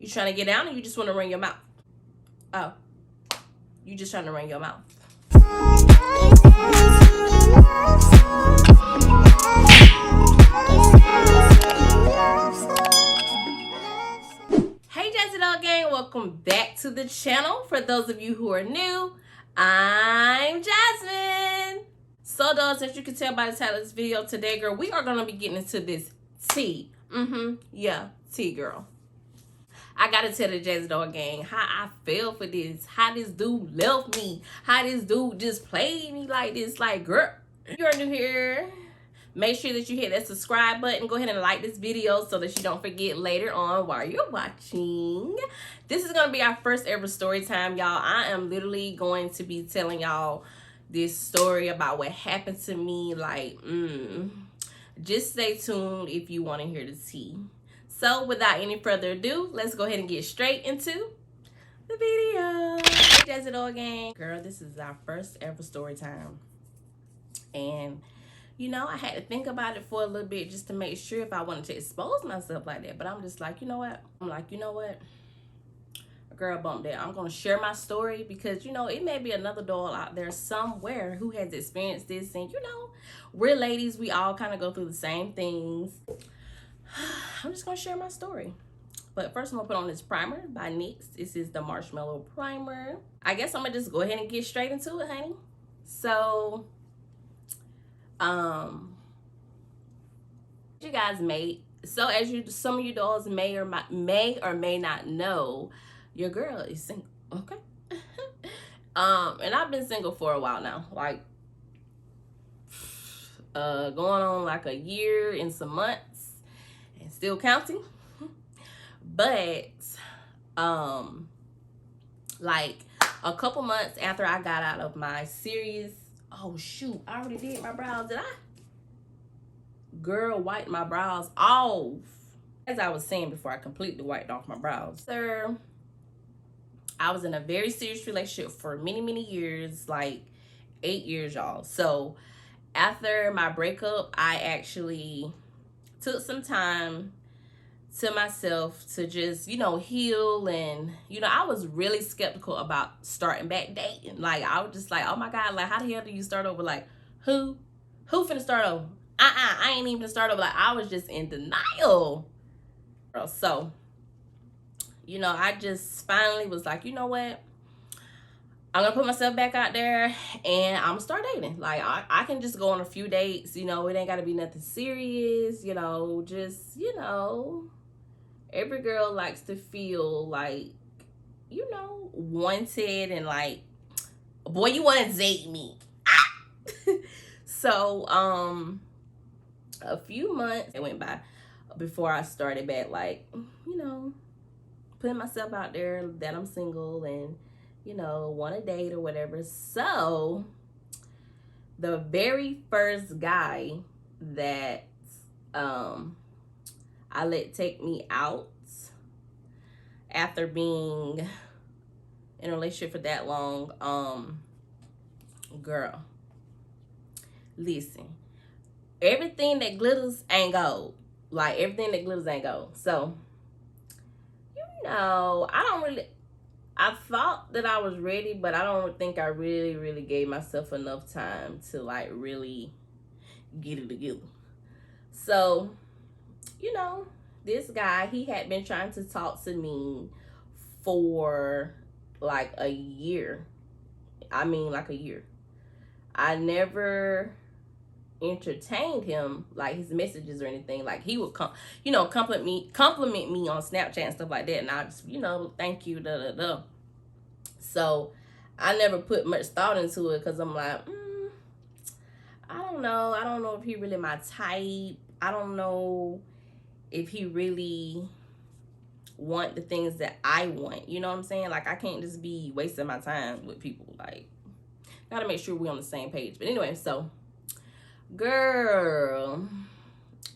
You trying to get down, or you just want to run your mouth? Oh, you just trying to run your mouth. Hey Jazzy Dog Gang, welcome back to the channel. For those of you who are new, I'm Jasmine. So dogs, as you can tell by the title of this video today, girl, we are going to be getting into this tea. Yeah, tea, girl. I gotta tell the Jazzy Dog Gang how I feel for this. How this dude left me. How this dude just played me like this. Like, girl, if you're new here, make sure that you hit that subscribe button. Go ahead and like this video so that you don't forget later on while you're watching. This is gonna be our first ever story time, y'all. I am literally going to be telling y'all this story about what happened to me. Like, just stay tuned if you want to hear the tea. So without any further ado, let's go ahead and get straight into the video. Hey Jazzy Dog Gang. Girl, this is our first ever story time. And you know, I had to think about it for a little bit just to make sure if I wanted to expose myself like that. But I'm just like, you know what? Girl, bump that. I'm going to share my story because, you know, it may be another doll out there somewhere who has experienced this. And, you know, we're ladies. We all kind of go through the same things. I'm just going to share my story. But first, I'm going to put on this primer by NYX. This is the Marshmallow Primer. I guess I'm going to just go ahead and get straight into it, honey. So, you guys may, so as you, some of you dolls may or may not know, your girl is single, okay? And I've been single for a while now, like, going on like a year and some months, and still counting. But, like a couple months after I got out of my serious, oh shoot, I already did my brows, did I? Girl, wipe my brows off. As I was saying before, I completely wiped off my brows. Sir, I was in a very serious relationship for many years, like 8 years, y'all. So after my breakup, I actually took some time to myself to just, you know, heal. And, you know, I was really skeptical about starting back dating. Like, I was just like, oh my God, like, how the hell do you start over? Like, who finna start over? I ain't even start over. Like, I was just in denial. So, you know, I just finally was like, you know what? I'm gonna put myself back out there and I'm gonna start dating. Like, I can just go on a few dates, you know, it ain't gotta be nothing serious, you know, just, you know, every girl likes to feel like, you know, wanted and like, boy, you wanna date me. So, a few months went by before I started back, like, you know, putting myself out there that I'm single and, you know, want to date or whatever. So the very first guy that I let take me out after being in a relationship for that long, girl, listen, everything that glitters ain't gold. Like, everything that glitters ain't gold. So, you know, I thought that I was ready, but I don't think I really gave myself enough time to, like, really get it together. So, you know, this guy, he had been trying to talk to me for like a year. I mean, like a year. I never entertained him, like his messages or anything. Like, he would come, you know, compliment me on Snapchat and stuff like that, and I just, you know, thank you, So I never put much thought into it because I'm like, I don't know if he really my type. I don't know if he really want the things that I want, you know what I'm saying? Like, I can't just be wasting my time with people. Like, gotta make sure we're on the same page. But anyway, so girl,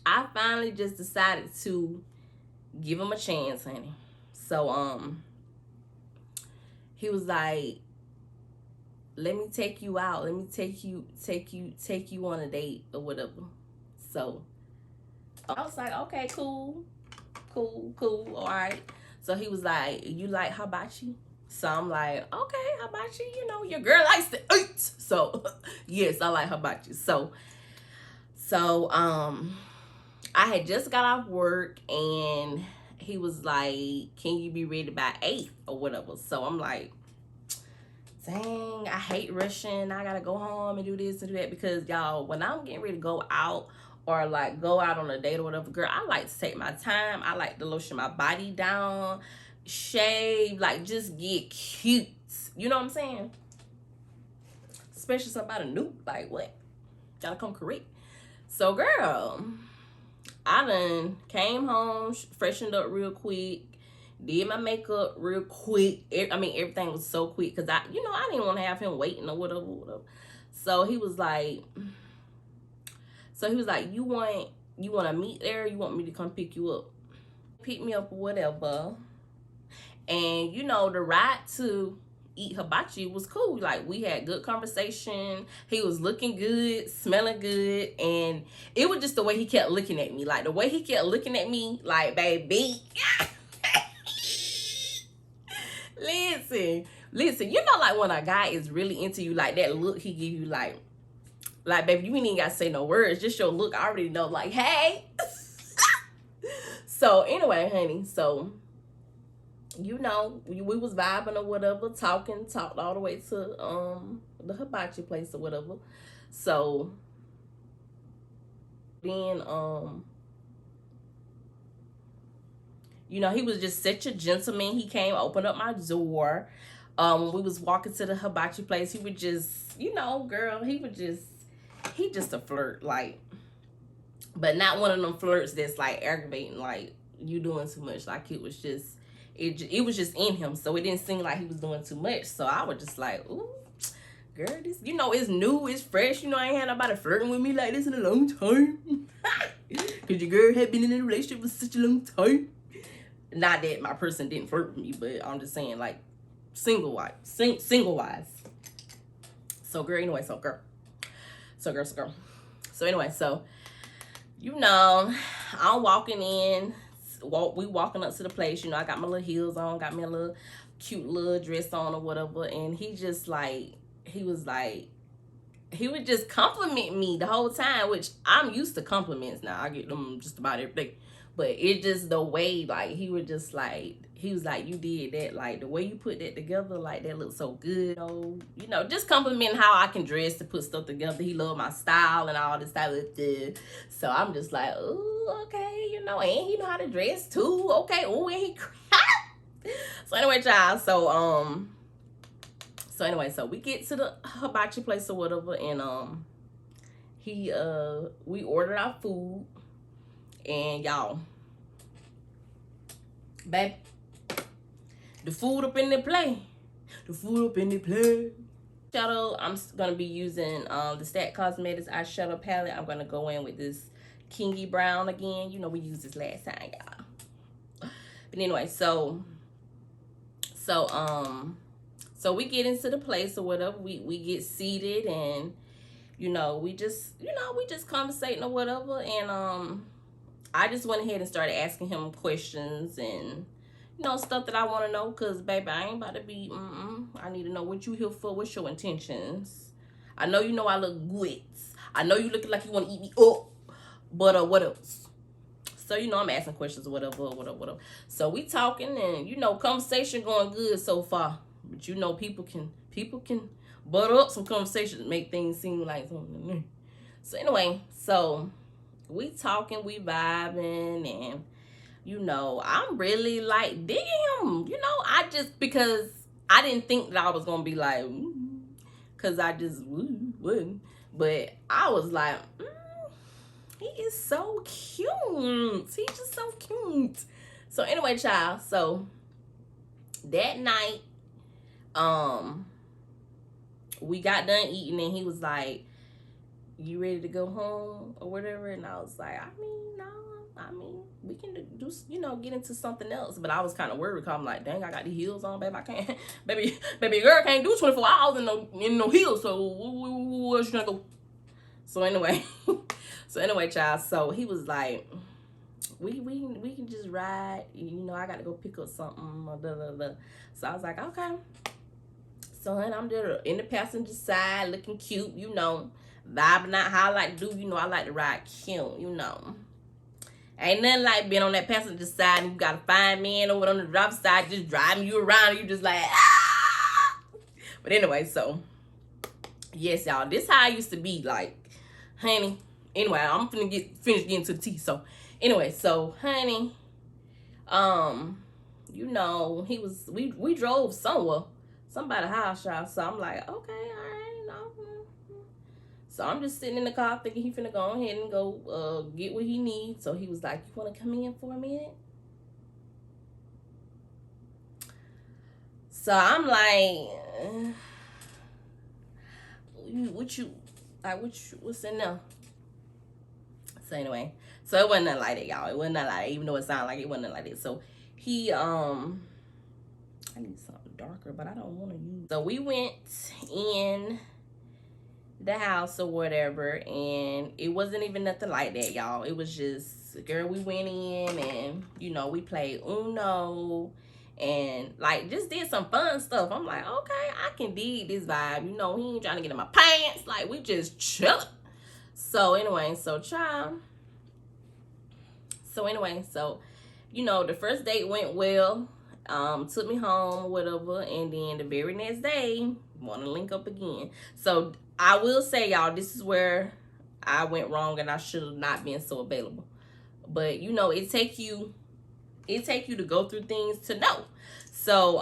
I finally just decided to give him a chance, honey. So he was like, let me take you out, let me take you on a date or whatever. So I was like, okay, cool, all right. So he was like, you like hibachi? So I'm like, okay, hibachi, you know, your girl likes to eat. So yes, I like hibachi. So I had just got off work and he was like, can you be ready by 8 or whatever? So I'm like, dang, I hate rushing. I gotta go home and do this and do that, because y'all, when I'm getting ready to go out or like go out on a date or whatever, girl, I like to take my time. I like to lotion my body down, shave, like just get cute. You know what I'm saying? Especially somebody new. Like, what? Gotta come correct. So, girl, I done came home, freshened up real quick, did my makeup real quick. I mean, everything was so quick because I didn't want to have him waiting or whatever. So he was like, you want to meet there? You want me to come pick you up? Pick me up or whatever. And the ride to eat hibachi was cool. Like, we had good conversation. He was looking good, smelling good, and it was just the way he kept looking at me. Like, the way he kept looking at me, like, baby. Listen, like when a guy is really into you, like that look he give you, like baby, you ain't even gotta say no words, just your look, I already know, like, hey. So anyway, honey, so we was vibing or whatever, talked all the way to the hibachi place or whatever. So then he was just such a gentleman. He came, opened up my door. When we was walking to the hibachi place, he would just, girl, he just a flirt, like, but not one of them flirts that's like aggravating, like you doing too much. Like, it was just in him, so it didn't seem like he was doing too much. So I was just like, ooh, girl, this, it's new, it's fresh. I ain't had nobody flirting with me like this in a long time. Cause your girl had been in a relationship for such a long time. Not that my person didn't flirt with me, but I'm just saying, like, single wise. So girl, anyway, so anyway, I'm walking in. We walking up to the place. I got my little heels on, got me a little cute little dress on or whatever, and he just like, he would just compliment me the whole time, which I'm used to compliments now. I get them just about every day. But it just the way, like, he was like, you did that, like, the way you put that together, like, that looks so good. Just complimenting how I can dress to put stuff together. He loved my style and all this type of stuff. So I'm just like, ooh, okay, and he know how to dress too. Okay, ooh, and he So anyway, child, so we get to the hibachi place or whatever, and we ordered our food. And y'all, babe, the food up in the play. Shadow, I'm gonna be using the Stat Cosmetics eyeshadow palette. I'm gonna go in with this Kingy Brown again. We used this last time, y'all. But anyway, so we get into the place or whatever. We get seated, and we just conversating or whatever, and I just went ahead and started asking him questions and, stuff that I want to know. Because, baby, I ain't about to be, I need to know what you here for. What's your intentions? I know I look good. I know you looking like you want to eat me up. But, what else? So, I'm asking questions or whatever. So, we talking and, conversation going good so far. But, people can butter up some conversations and make things seem like something. So, anyway, we talking, we vibing, and I'm really like digging him. Because I didn't think that I was gonna be like, because I just wouldn't. But I was like, he is so cute. He's just so cute. So anyway, child. So that night, we got done eating, and he was like, you ready to go home or whatever? And I was like, no, we can do, get into something else. But I was kind of worried, because I'm like, dang, I got the heels on, babe. I can't, baby girl can't do 24 hours in no heels. So where's you gonna go? So anyway, child. So he was like, we can just ride. You know, I got to go pick up something. Or blah, blah, blah. So I was like, okay. So honey, I'm there in the passenger side, looking cute. You know, vibing out how I like to do. You know, I like to ride cute. You know. Ain't nothing like being on that passenger side and you got a fine man over on the driver's side just driving you around. You just like, ah! But anyway, so, yes, y'all. This how I used to be, like, honey. Anyway, I'm finna finish getting to the tea. So, anyway, so, honey, you know, we drove somewhere. Somebody house, y'all. So, I'm like, okay, all right, you know. So I'm just sitting in the car thinking he finna go ahead and go get what he needs. So he was like, you want to come in for a minute? So I'm like, what's in there? So anyway, so it wasn't nothing like that, y'all. It wasn't nothing like that, even though it sounded like it wasn't nothing like that. So he, I need something darker, but I don't want to use. So we went in the house or whatever, and it wasn't even nothing like that, y'all. It was just, girl, we went in and, you know, we played Uno and like just did some fun stuff. I'm like, okay, I can dig this vibe. You know, he ain't trying to get in my pants. Like, we just chilling. So anyway, so child. So anyway, so, you know, the first date went well. Took me home, whatever, and then the very next day, want to link up again. So I will say, y'all, this is where I went wrong and I should have not been so available. But you know, it take you to go through things to know. So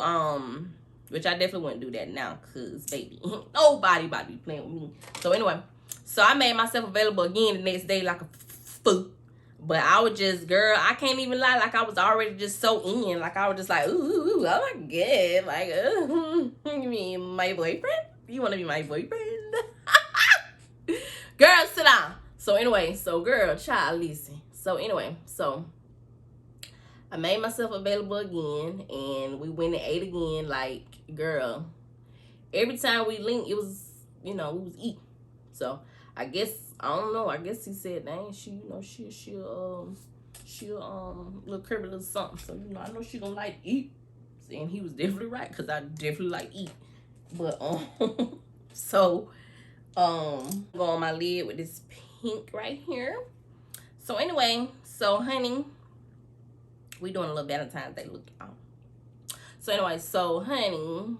which I definitely wouldn't do that now, cause baby, nobody about to be playing with me. So anyway, so I made myself available again the next day like a fool. But I was just, girl, I can't even lie. Like, I was already just so in. Like, I was just like, ooh, oh my God. Like, you mean my boyfriend? You want to be my boyfriend? Girl, sit down. So, anyway, so, girl, child, listen. So, anyway, so, I made myself available again. And we went and ate again. Like, girl, every time we linked, it was, you know, we was eating. So, I guess, I don't know. I guess he said, dang, she, you know, she'll little curvy little something. So, you know, I know she gonna like to eat. And he was definitely right, because I definitely like eat. But, so, go on my lid with this pink right here. So, anyway, so, honey, we doing a little Valentine's Day look, y'all. So, anyway, so, honey,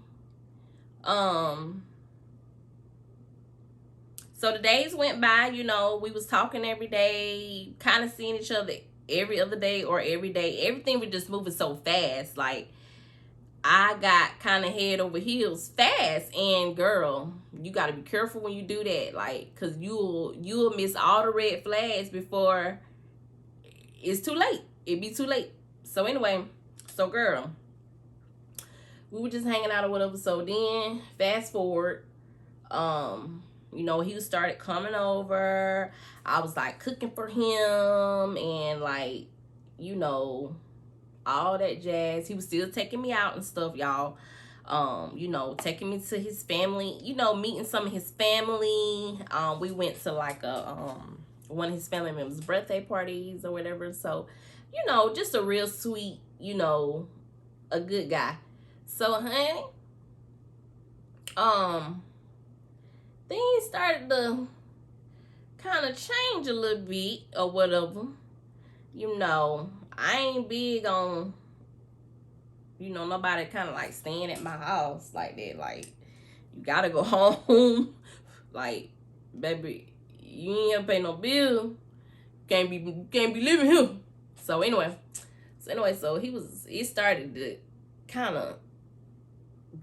so the days went by, you know, we was talking every day, kind of seeing each other every other day or every day. Everything was just moving so fast. Like, I got kind of head over heels fast. And girl, you got to be careful when you do that. Like, because you'll miss all the red flags before it's too late. It be too late. So anyway, so girl, we were just hanging out or whatever. So then, fast forward, you know, he started coming over. I was like cooking for him and like, you know, all that jazz. He was still taking me out and stuff, y'all. You know, taking me to his family, you know, meeting some of his family. We went to like a one of his family members' birthday parties or whatever. So, you know, just a real sweet, you know, a good guy. So, honey, things started to kind of change a little bit or whatever. You know, I ain't big on, you know, nobody kind of like staying at my house like that. Like, you gotta go home. Like, baby, you ain't pay no bill. Can't be living here. So anyway, so he started to kind of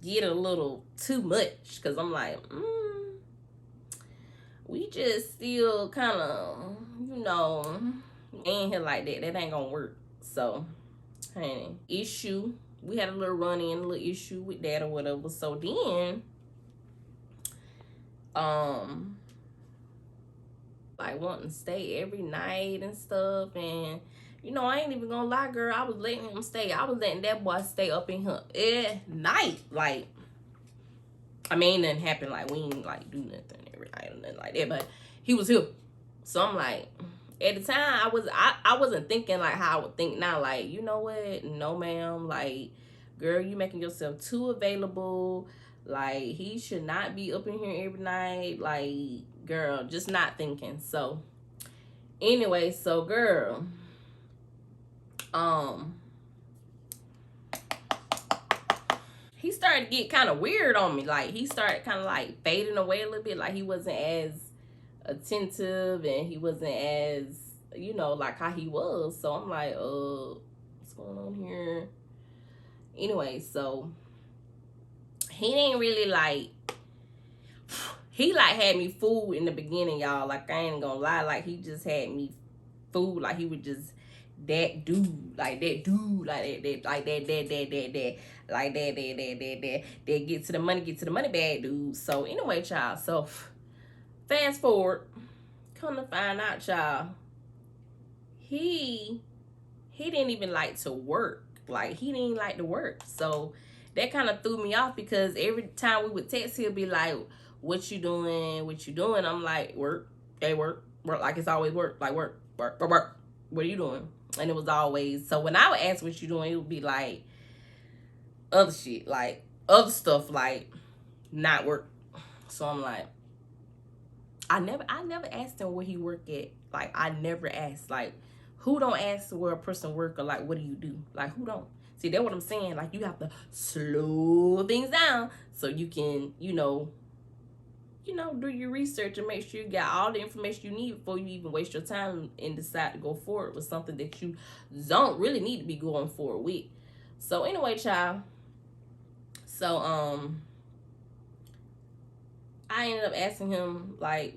get a little too much, because I'm like, we just still kind of, you know, ain't here like that. That ain't gonna work. So, honey, we had a little run-in, a little issue with that or whatever. So then, like wanting to stay every night and stuff. And, you know, I ain't even gonna lie, girl, I was letting him stay. I was letting that boy stay up in here at night. Like, I mean, nothing happened. Like, we ain't like do nothing every night or nothing like that, but he was here. So I'm like, at the time I wasn't thinking like how I would think now. Like, you know what? No, ma'am. Like, girl, you making yourself too available. Like, he should not be up in here every night. Like, girl, just not thinking. So anyway, so girl, he started to get kind of weird on me. Like, he started kind of like fading away a little bit. Like, he wasn't as attentive and he wasn't as, you know, like how he was. So I'm like, what's going on here? Anyway, so he didn't really like, he like had me fooled in the beginning, y'all. Like, I ain't gonna lie. Like, he just had me fooled. Like, he was just that dude, like that dude, like that like that get to the money bad dude. So anyway, child, so fast forward, come to find out, child, he didn't even like to work. Like, he didn't like to work. So that kind of threw me off, because every time we would text, he'll be like, what you doing, what you doing? I'm like, work, hey, work, like it's always work, like work, what are you doing? And it was always, so when I would ask what you doing, it would be like other shit, like other stuff, like not work. So I'm like, I never asked him where he work at. Like, I never asked. Like, who don't ask where a person work, or like, what do you do? Like, who don't? See, that's what I'm saying. Like, you have to slow things down so you can, do your research and make sure you got all the information you need before you even waste your time and decide to go forward with something that you don't really need to be going forward with. So anyway, child. So I ended up asking him like,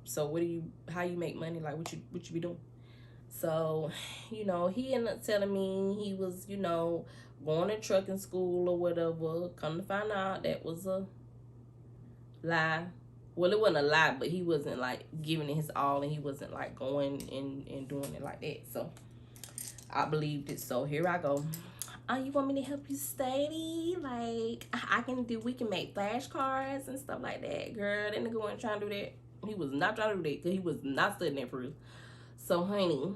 so what do you, how you make money? Like, what you be doing? So, he ended up telling me he was, going to trucking school or whatever. Come to find out, that was a lie. Well, it wasn't a lie, but he wasn't like giving it his all, and he wasn't like going and doing it like that. So I believed it. So here I go. You want me to help you study? Like, we can make flashcards and stuff like that. Girl, that nigga wasn't trying to do that. He was not trying to do that, because he was not studying that for real. So, honey,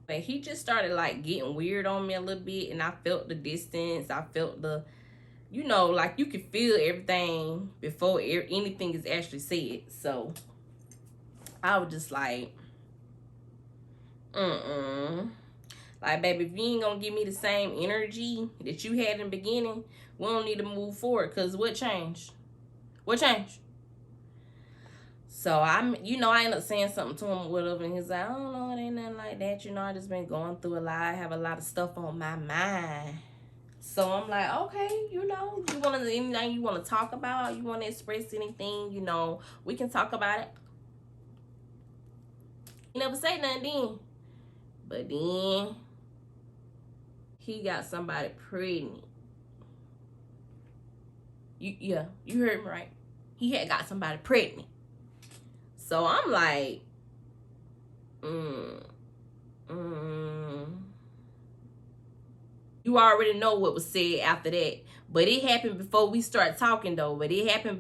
but he just started like getting weird on me a little bit, and I felt the distance. I felt the, like you could feel everything before anything is actually said. So I was just like, like, baby, if you ain't gonna give me the same energy that you had in the beginning, we don't need to move forward. Because what changed? What changed? So I ended up saying something to him, whatever, and he's like, I don't know, it ain't nothing like that. I just been going through a lot. I have a lot of stuff on my mind. So I'm like, okay, you want anything you want to talk about, you want to express anything, we can talk about it. He never say nothing then. But then he got somebody pregnant. You heard me right. He had got somebody pregnant. So I'm like, you already know what was said after that. But it happened before we start talking, though. But it happened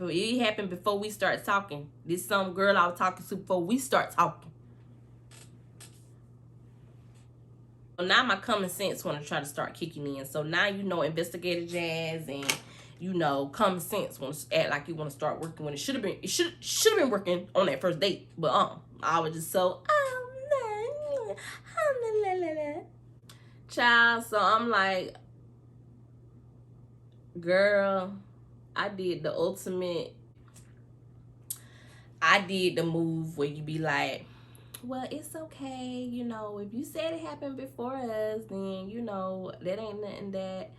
before we start talking. This some girl I was talking to before we start talking. So now my common sense want to try to start kicking in. So now investigative Jazz and common sense wants to act like you want to start working when it should have been working on that first date. But I was just so child. So I'm like, girl, I did the ultimate. I did the move where you be like, well, it's okay, if you said it happened before us, then that ain't nothing that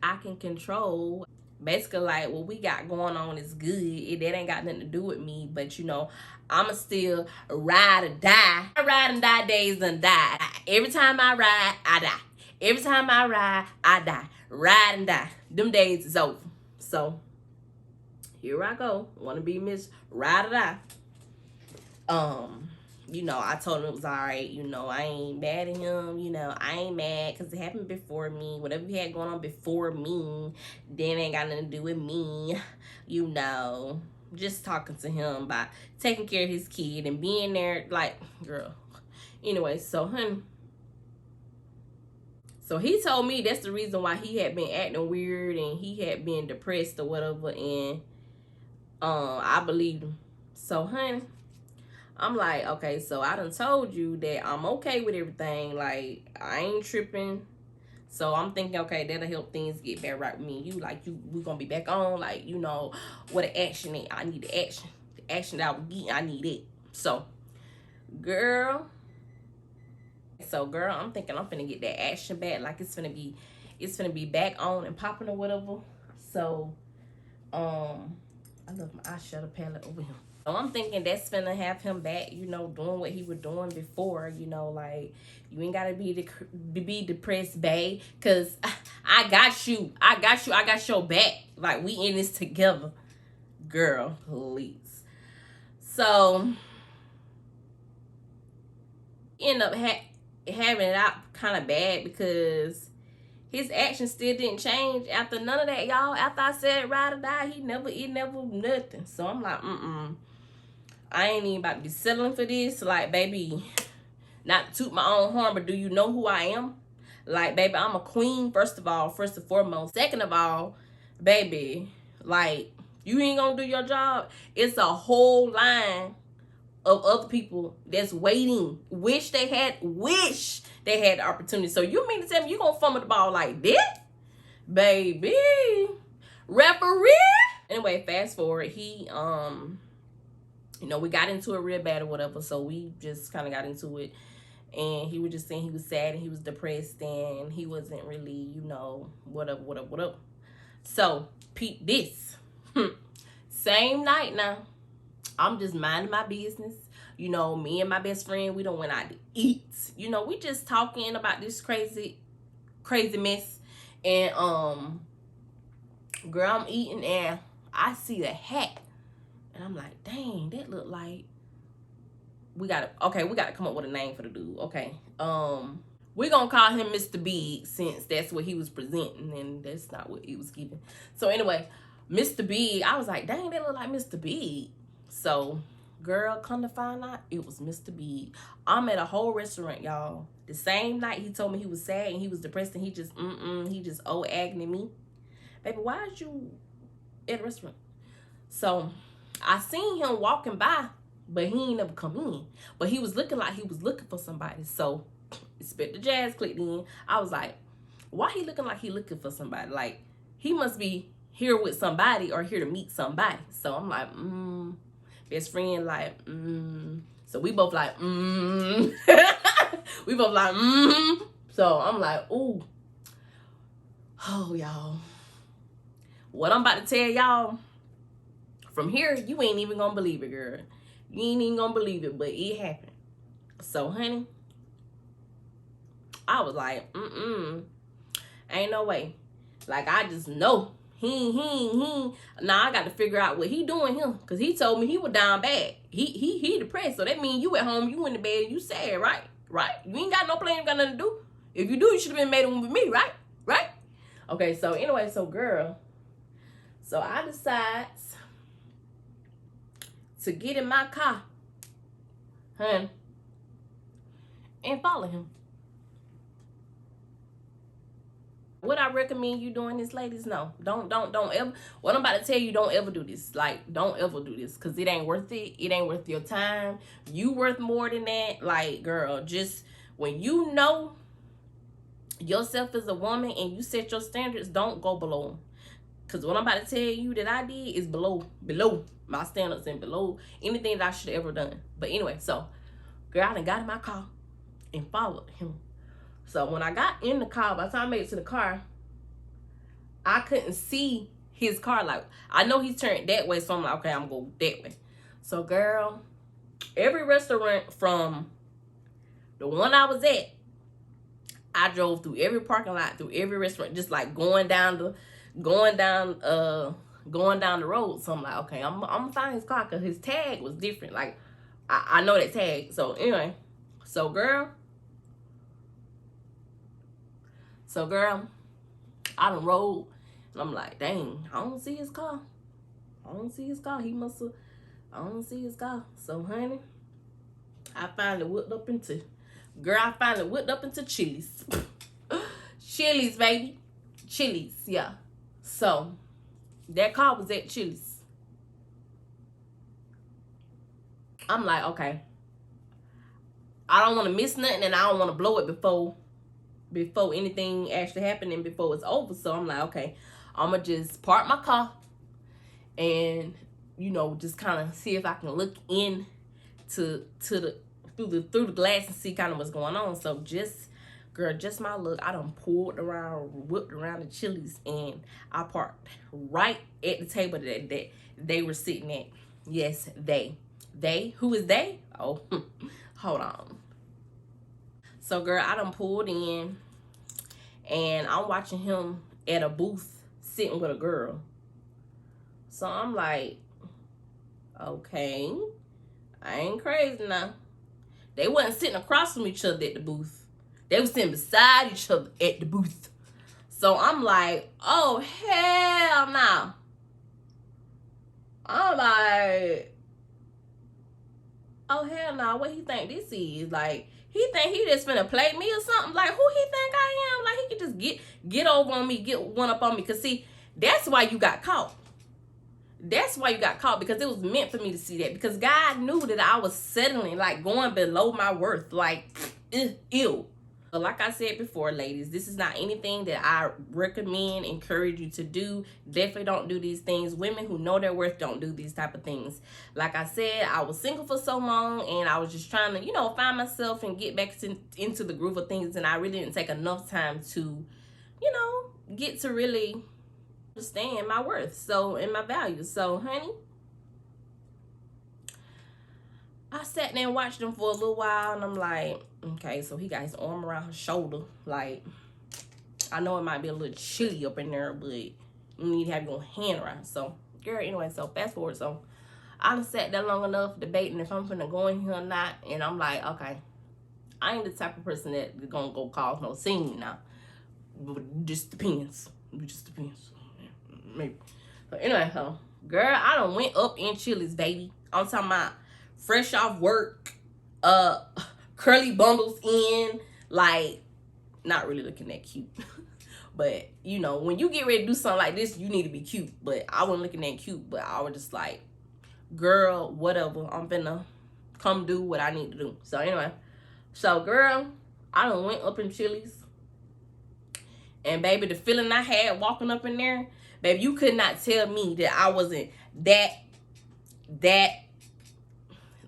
I can control. Basically, like, what we got going on is good. That ain't got nothing to do with me. But I'ma still ride or die. My ride and die days done die. Every time I ride, I die. Every time I ride, I die. Ride and die. Them days is over. So here I go. Wanna be Miss Ride or Die. I told him it was all right. I ain't mad at him. I ain't mad because it happened before me. Whatever you had going on before me, then ain't got nothing to do with me. just talking to him about taking care of his kid and being there, like, girl. Anyway, so honey, so he told me that's the reason why he had been acting weird and he had been depressed or whatever, and I believed him. So honey, I'm like, okay, so I done told you that I'm okay with everything. Like, I ain't tripping. So I'm thinking, okay, that'll help things get back right with me and you. Like, we're gonna be back on. Like, you know, what the action is. I need the action. The action that I was getting, I need it. So, girl. So, girl, I'm thinking I'm finna get that action back. Like, it's finna be back on and popping or whatever. So, I love my eyeshadow palette over here. So I'm thinking that's finna have him back, you know, doing what he was doing before, you know, like, you ain't gotta be depressed, babe, cause I got you. I got your back. Like, we in this together. Girl, please. So, end up having it out kind of bad because his actions still didn't change after none of that, y'all. After I said ride or die, it never nothing. So I'm like, I ain't even about to be settling for this. Like, baby, not to toot my own horn, but do you know who I am? Like, baby, I'm a queen, first of all, first and foremost. Second of all, baby, like, you ain't gonna do your job. It's a whole line of other people that's waiting. Wish they had the opportunity. So you mean to tell me you gonna fumble the ball like that? Baby. Referee. Anyway, fast forward, he you know, we got into it real bad or whatever, so we just kind of got into it. And he was just saying he was sad and he was depressed and he wasn't really, you know, whatever. So, peep this. Same night now, I'm just minding my business. You know, me and my best friend, we don't went out to eat. You know, we just talking about this crazy mess. And, girl, I'm eating and I see the hat. And I'm like, dang, that look like we gotta come up with a name for the dude. Okay. We're gonna call him Mr. Big since that's what he was presenting and that's not what he was giving. So anyway, Mr. Big, I was like, dang, that look like Mr. Big. So, girl, come to find out, it was Mr. Big. I'm at a whole restaurant, y'all. The same night he told me he was sad and he was depressed and he just agony me. Baby, why is you at a restaurant? So I seen him walking by, but he ain't never come in. But he was looking like he was looking for somebody. So Inspector Jazz clicked in. I was like, why he looking like he looking for somebody? Like, he must be here with somebody or here to meet somebody. So I'm like, best friend, like, So we both like, we both like, So I'm like, ooh. Oh, y'all. What I'm about to tell y'all, from here, you ain't even gonna believe it, girl. You ain't even gonna believe it, but it happened. So, honey, I was like, ain't no way. Like, I just know. He. Now, I got to figure out what he doing here. Because he told me he was down bad. He depressed. So, that means you at home, you in the bed, you sad, right? Right? You ain't got no plan, you got nothing to do. If you do, you should have been made one with me, right? Right? Okay, so, anyway, so, girl. So, I decide to get in my car, and follow him. What I recommend you doing this, ladies, no. Don't ever, what I'm about to tell you, don't ever do this. Like, don't ever do this, because it ain't worth it. It ain't worth your time. You worth more than that. Like, girl, just when you know yourself as a woman and you set your standards, don't go below them. Because what I'm about to tell you that I did is below my standards and below anything that I should have ever done. But anyway, so, girl, I done got in my car and followed him. So when I got in the car, by the time I made it to the car, I couldn't see his car. Like, I know he turned that way, so I'm like, okay, I'm going to go that way. So, girl, every restaurant from the one I was at, I drove through every parking lot, through every restaurant, just like going down the road. So I'm like, okay, I'm gonna find his car because his tag was different. Like, I know that tag. So anyway, so girl, I done rode and I'm like, dang, I don't see his car. I I don't see his car. He must have, I don't see his car. So, honey, I finally whipped up into, girl, I finally whipped up into Chili's. Chili's, baby. Chili's, yeah. So, that car was at Chili's. I'm like, okay. I don't want to miss nothing, and I don't want to blow it before anything actually happened and before it's over. So I'm like, okay, I'm gonna just park my car and, you know, just kind of see if I can look in to the through the glass and see kind of what's going on. So just, girl, just my look, I done pulled around, whipped around the Chili's, and I parked right at the table that they were sitting at. Yes, they. Who is they? Oh, hold on. So, girl, I done pulled in, and I'm watching him at a booth sitting with a girl. So I'm like, okay, I ain't crazy now. They wasn't sitting across from each other at the booth. They was sitting beside each other at the booth. So I'm like, oh, hell no. I'm like, oh, hell no. What he think this is? Like, he think he just finna play me or something? Like, who he think I am? Like, he can just get over on me, get one up on me. Because, see, that's why you got caught. That's why you got caught, because it was meant for me to see that. Because God knew that I was settling, like, going below my worth. Like, ew. But like I said before, ladies, this is not anything that I recommend, encourage you to do. Definitely don't do these things. Women who know their worth don't do these type of things. Like I said, I was single for so long, and I was just trying to, you know, find myself and get back into the groove of things. And I really didn't take enough time to, you know, get to really understand my worth, so, and my values. So, honey, I sat there and watched him for a little while, and I'm like, okay, so he got his arm around her shoulder. Like, I know it might be a little chilly up in there, but you need to have your hand around. So, girl, anyway, so fast forward. So, I done sat there long enough debating if I'm finna go in here or not, and I'm like, okay, I ain't the type of person that gonna go cause no scene now. But it just depends. It just depends. Maybe. But anyway, so, girl, I done went up in Chili's, baby. I'm talking about fresh off work, curly bundles in, like, not really looking that cute. But, you know, when you get ready to do something like this, you need to be cute. But I wasn't looking that cute, but I was just like, girl, whatever. I'm finna come do what I need to do. So anyway, so girl, I done went up in Chili's. And baby, the feeling I had walking up in there, baby, you could not tell me that I wasn't that,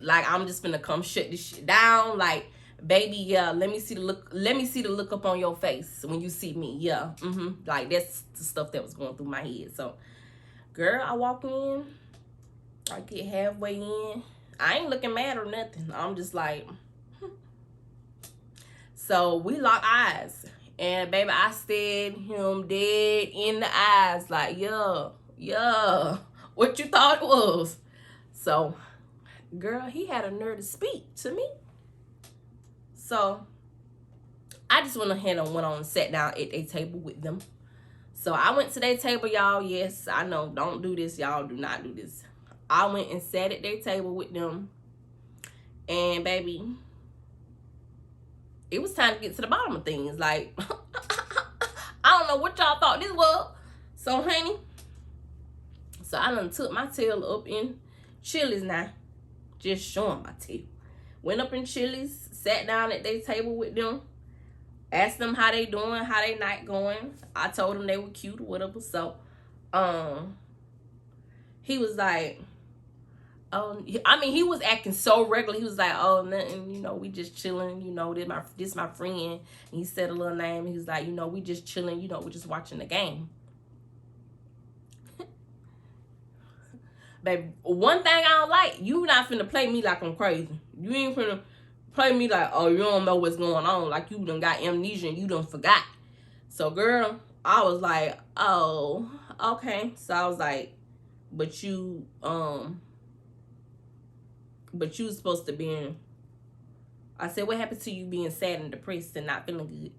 like, I'm just gonna come shut this shit down. Like, baby, yeah, let me see the look up on your face when you see me. Yeah, like, that's the stuff that was going through my head. So, girl, I walk in, I get halfway in, I ain't looking mad or nothing. I'm just like, So we lock eyes. And baby, I stared him dead in the eyes. Like, yeah, what you thought it was? So, girl, he had a nerve to speak to me. So, I just went ahead and went on and sat down at a table with them. So, I went to their table, y'all. Yes, I know. Don't do this, y'all. Do not do this. I went and sat at their table with them. And, baby, it was time to get to the bottom of things. Like, I don't know what y'all thought this was. So, honey, so I done took my tail up in Chili's now. Just showing my tail. Went up in Chili's, sat down at their table with them. Asked them how they doing, how they night going. I told them they were cute or whatever. So, he was like, I mean, he was acting so regular. He was like, oh, nothing, you know, we just chilling, you know, this my friend. And he said a little name. He was like, you know, we just chilling, you know, we're just watching the game. Baby, one thing I don't like, you not finna play me like I'm crazy. You ain't finna play me like, oh, you don't know what's going on. Like, you done got amnesia and you done forgot. So, girl, I was like, oh, okay. So, I was like, but you was supposed to be in. I said, what happened to you being sad and depressed and not feeling good?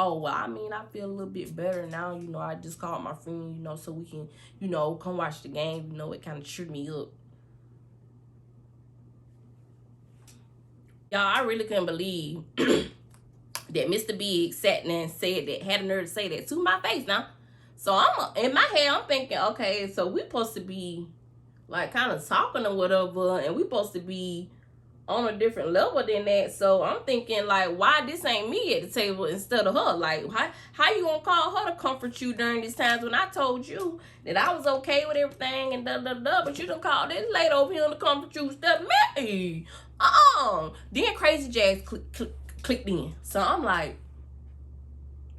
Oh, well, I mean, I feel a little bit better now. You know, I just called my friend, you know, so we can, you know, come watch the game. You know, it kind of cheered me up. Y'all, I really couldn't believe that Mr. Big sat there and said that, had a nerve to say that to my face now. So in my head, I'm thinking, okay, so we supposed to be like kind of talking or whatever, and we supposed to be on a different level than that. So I'm thinking, like, why this ain't me at the table instead of her? Like, how you gonna call her to comfort you during these times when I told you that I was okay with everything and da da da, but you done called this lady over here to comfort you instead of me? Then Crazy Jazz clicked in. So I'm like,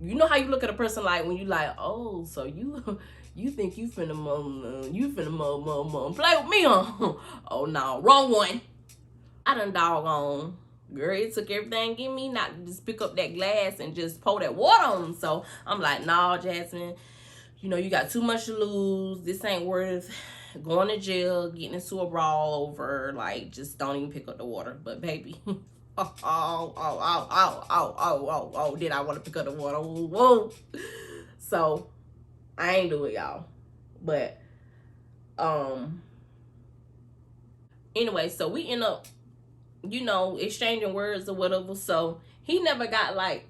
you know how you look at a person like when you like, oh, so you think you finna play with me, huh? Oh no, wrong one. I done doggone. Girl, it took everything in me not to just pick up that glass and just pour that water on them. So I'm like, nah, Jasmine, you know, you got too much to lose. This ain't worth going to jail, getting into a brawl over. Like, just don't even pick up the water. But baby, did I want to pick up the water? Whoa. So I ain't do it, y'all. But anyway, so we end up, you know, exchanging words or whatever. So he never got like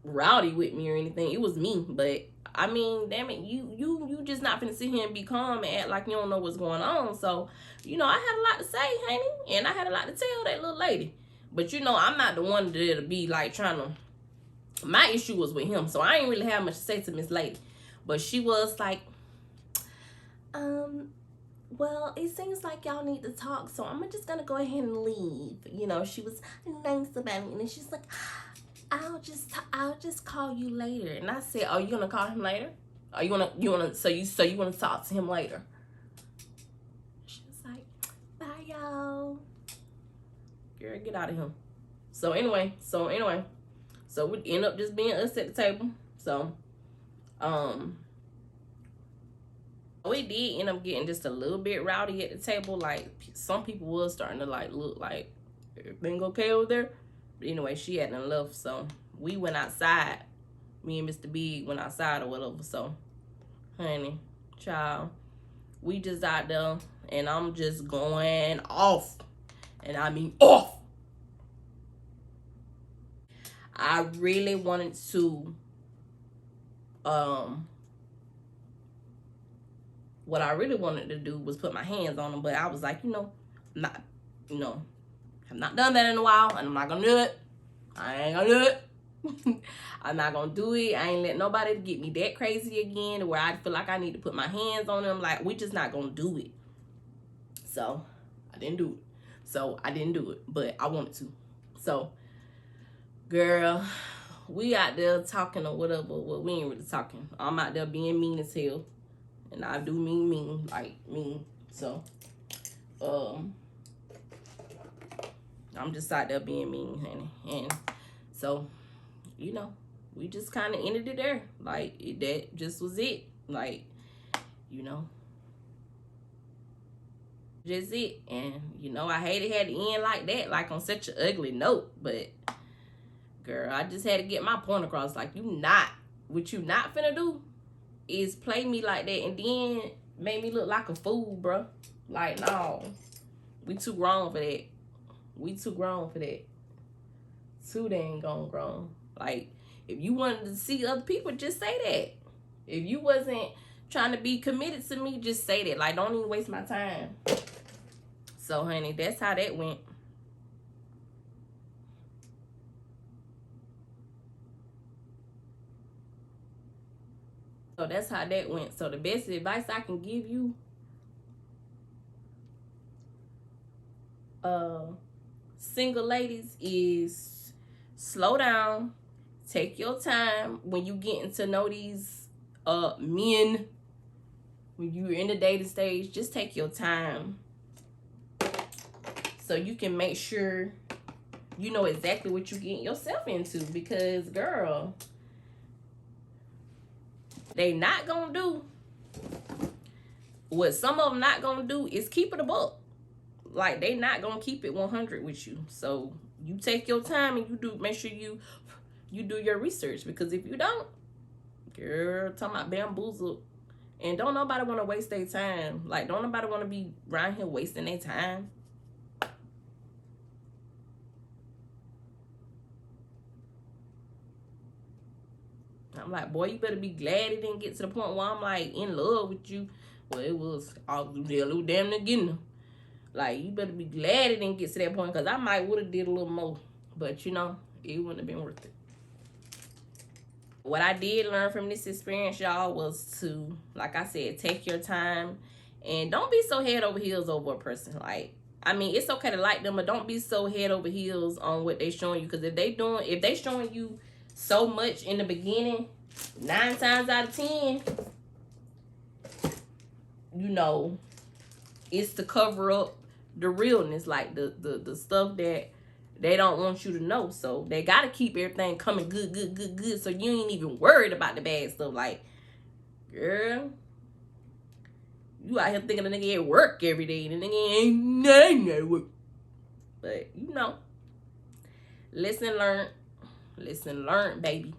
rowdy with me or anything. It was me. But I mean, damn it, you just not finna sit here and be calm and act like you don't know what's going on. So, you know, I had a lot to say, honey, and I had a lot to tell that little lady. But you know, I'm not the one to be like trying to. My issue was with him, so I ain't really have much to say to Miss Lady. But she was like, well, it seems like y'all need to talk, so I'm just gonna go ahead and leave. You know, she was nice about me, and then she's like, I'll just call you later. And I said, oh, you gonna call him later? Or you wanna so you wanna talk to him later? She was like, bye y'all. Girl, get out of here. So anyway, so we end up just being us at the table. So we did end up getting just a little bit rowdy at the table. Like, some people was starting to like look like everything okay over there. But anyway, she hadn't left, so we went outside. Me and Mr. Big went outside or whatever. So, honey, child, we just out there, and I'm just going off. And I mean off. I really wanted to, what I really wanted to do was put my hands on him, but I was like, I'm not done that in a while, and I'm not gonna do it. I ain't gonna do it. I'm not gonna do it. I ain't let nobody get me that crazy again where I feel like I need to put my hands on him. Like, we just not gonna do it. So I didn't do it. But I wanted to. So, girl, we out there talking or whatever. Well, we ain't really talking. I'm out there being mean as hell. And I do mean, like mean. So, I'm just out there being mean, honey. And so, you know, we just kind of ended it there. Like, that just was it. Like, you know, just it. And, you know, I hate it had to end like that, like on such an ugly note. But, girl, I just had to get my point across. Like, what you not finna do is play me like that and then make me look like a fool, bro. Like, no. We too grown for that. We too grown for that. Too dang grown. Like, if you wanted to see other people, just say that. If you wasn't trying to be committed to me, just say that. Like, don't even waste my time. So, honey, that's how that went. So that's how that went. So the best advice I can give you, single ladies, is slow down, take your time when you getting to know these men. When you're in the dating stage, just take your time so you can make sure you know exactly what you're getting yourself into. Because, girl, they not gonna do what some of them not gonna do is keep it a buck. Like, they not gonna keep it 100 with you. So you take your time and you do make sure you you do your research. Because if you don't, girl, talking about bamboozled. And don't nobody want to waste their time. Like, don't nobody want to be around here wasting their time. I'm like, boy, you better be glad it didn't get to the point where I'm like in love with you. Well, it was damn near getting. Like, you better be glad it didn't get to that point, because I might would have did a little more. But, you know, it wouldn't have been worth it. What I did learn from this experience, y'all, was to, like I said, take your time. And don't be so head over heels over a person. Like, I mean, it's okay to like them, but don't be so head over heels on what they showing you. Because if they showing you so much in the beginning, 9 times out of 10, you know, it's to cover up the realness, like the stuff that they don't want you to know. So they gotta keep everything coming good, so you ain't even worried about the bad stuff. Like, girl, you out here thinking the nigga at work every day, and the nigga ain't at work. But you know, lesson learned, baby.